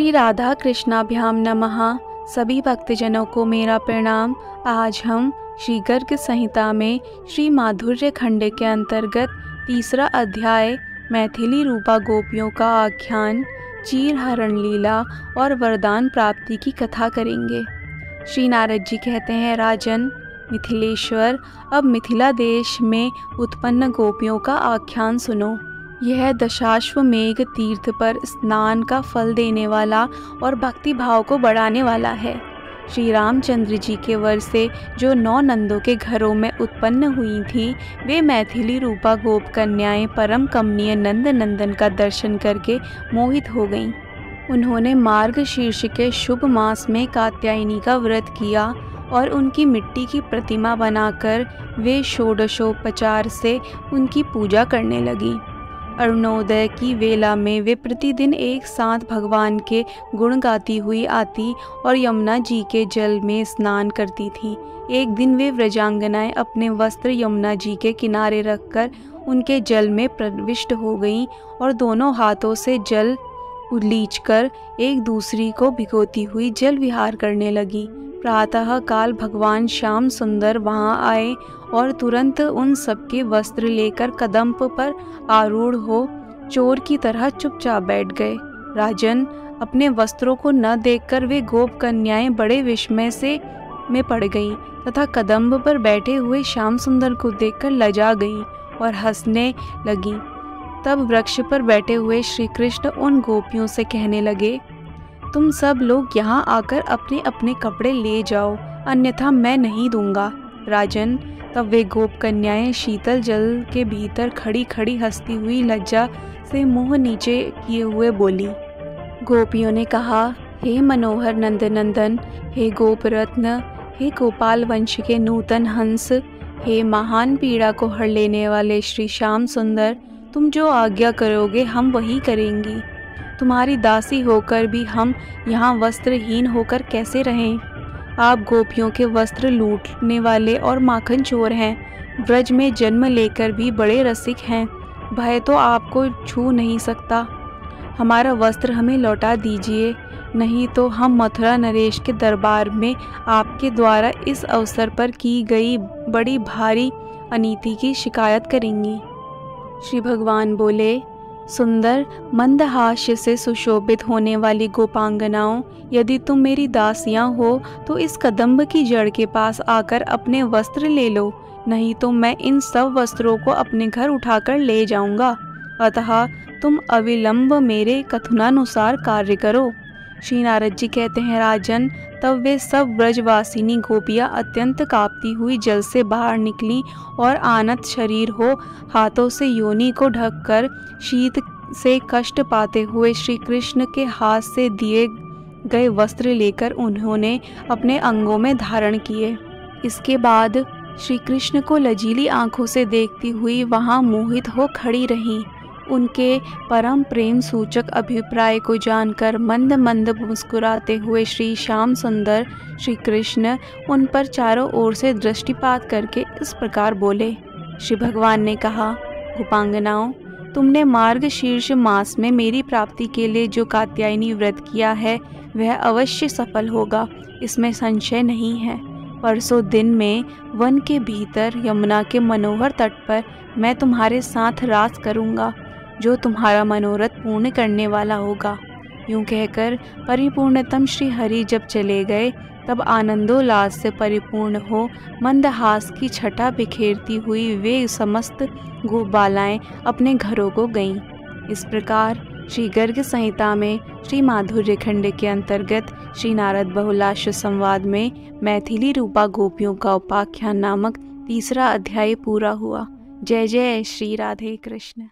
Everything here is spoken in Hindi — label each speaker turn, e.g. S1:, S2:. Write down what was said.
S1: श्री राधा कृष्णाभ्याम नमः। सभी भक्तजनों को मेरा प्रणाम। आज हम श्री गर्ग संहिता में श्री माधुर्य खंड के अंतर्गत तीसरा अध्याय मैथिली रूपा गोपियों का आख्यान, चीर हरण लीला और वरदान प्राप्ति की कथा करेंगे। श्री नारद जी कहते हैं, राजन मिथिलेश्वर, अब मिथिला देश में उत्पन्न गोपियों का आख्यान सुनो। यह दशाश्वमेघ तीर्थ पर स्नान का फल देने वाला और भक्ति भाव को बढ़ाने वाला है। श्री रामचंद्र जी के वर से जो 9 नंदों के घरों में उत्पन्न हुई थी, वे मैथिली रूपा गोप कन्याएं परम कमनीय नंद नंदन का दर्शन करके मोहित हो गईं। उन्होंने मार्गशीर्ष के शुभ मास में कात्यायनी का व्रत किया और उनकी मिट्टी की प्रतिमा बनाकर वे षोडशोपचार से उनकी पूजा करने लगी। अरुणोदय की वेला में वे प्रतिदिन एक साथ भगवान के गुण गाती हुई आती और यमुना जी के जल में स्नान करती थीं। एक दिन वे व्रजांगनाएं अपने वस्त्र यमुना जी के किनारे रखकर उनके जल में प्रविष्ट हो गईं और दोनों हाथों से जल उलीचकर एक दूसरी को भिगोती हुई जल विहार करने लगी। प्रातः काल भगवान श्याम सुंदर वहां आए और तुरंत उन सबके वस्त्र लेकर कदम्ब पर आरूढ़ हो चोर की तरह चुपचाप बैठ गए। राजन, अपने वस्त्रों को न देखकर वे गोप कन्याएं बड़े विस्मय में पड़ गईं तथा कदम्ब पर बैठे हुए श्याम सुंदर को देखकर लजा गईं और हंसने लगीं। तब वृक्ष पर बैठे हुए श्री कृष्ण उन गोपियों से कहने लगे, तुम सब लोग यहाँ आकर अपने अपने कपड़े ले जाओ, अन्यथा मैं नहीं दूंगा। राजन, तब वे गोप कन्याएं शीतल जल के भीतर खड़ी खड़ी हंसती हुई लज्जा से मुंह नीचे किए हुए बोली। गोपियों ने कहा, हे मनोहर नंदनंदन, हे गोप रत्न, हे गोपाल वंश के नूतन हंस, हे महान पीड़ा को हर लेने वाले श्री श्याम सुंदर, तुम जो आज्ञा करोगे हम वही करेंगी। तुम्हारी दासी होकर भी हम यहाँ वस्त्रहीन होकर कैसे रहें? आप गोपियों के वस्त्र लूटने वाले और माखन चोर हैं। ब्रज में जन्म लेकर भी बड़े रसिक हैं। भय तो आपको छू नहीं सकता। हमारा वस्त्र हमें लौटा दीजिए, नहीं तो हम मथुरा नरेश के दरबार में आपके द्वारा इस अवसर पर की गई बड़ी भारी अनीति की शिकायत करेंगी। श्री भगवान बोले, सुंदर मंदहास्य से सुशोभित होने वाली गोपांगनाओं, यदि तुम मेरी दासियां हो तो इस कदम्ब की जड़ के पास आकर अपने वस्त्र ले लो, नहीं तो मैं इन सब वस्त्रों को अपने घर उठाकर ले जाऊंगा। अतः तुम अविलंब मेरे कथनानुसार कार्य करो। श्री नारद जी कहते हैं, राजन, तब वे सब ब्रजवासिनी गोपियां अत्यंत कांपती हुई जल से बाहर निकली और आनत शरीर हो हाथों से योनि को ढककर शीत से कष्ट पाते हुए श्री कृष्ण के हाथ से दिए गए वस्त्र लेकर उन्होंने अपने अंगों में धारण किए। इसके बाद श्री कृष्ण को लजीली आंखों से देखती हुई वहां मोहित हो खड़ी रहीं। उनके परम प्रेम सूचक अभिप्राय को जानकर मंद मंद मुस्कुराते हुए श्री श्याम सुंदर श्री कृष्ण उन पर चारों ओर से दृष्टिपात करके इस प्रकार बोले। श्री भगवान ने कहा, गोपांगनाओं, तुमने मार्गशीर्ष मास में मेरी प्राप्ति के लिए जो कात्यायनी व्रत किया है वह अवश्य सफल होगा, इसमें संशय नहीं है। परसों दिन में वन के भीतर यमुना के मनोहर तट पर मैं तुम्हारे साथ रास करूँगा, जो तुम्हारा मनोरथ पूर्ण करने वाला होगा। यूं कहकर परिपूर्णतम श्री हरि जब चले गए, तब आनंदोल्लास से परिपूर्ण हो मंदहास की छटा बिखेरती हुई वे समस्त गोपालाएं अपने घरों को गईं। इस प्रकार श्री गर्ग संहिता में श्री माधुर्य खंड के अंतर्गत श्री नारद बहुलाश्व संवाद में मैथिली रूपा गोपियों का उपाख्यान नामक तीसरा अध्याय पूरा हुआ। जय जय श्री राधे कृष्ण।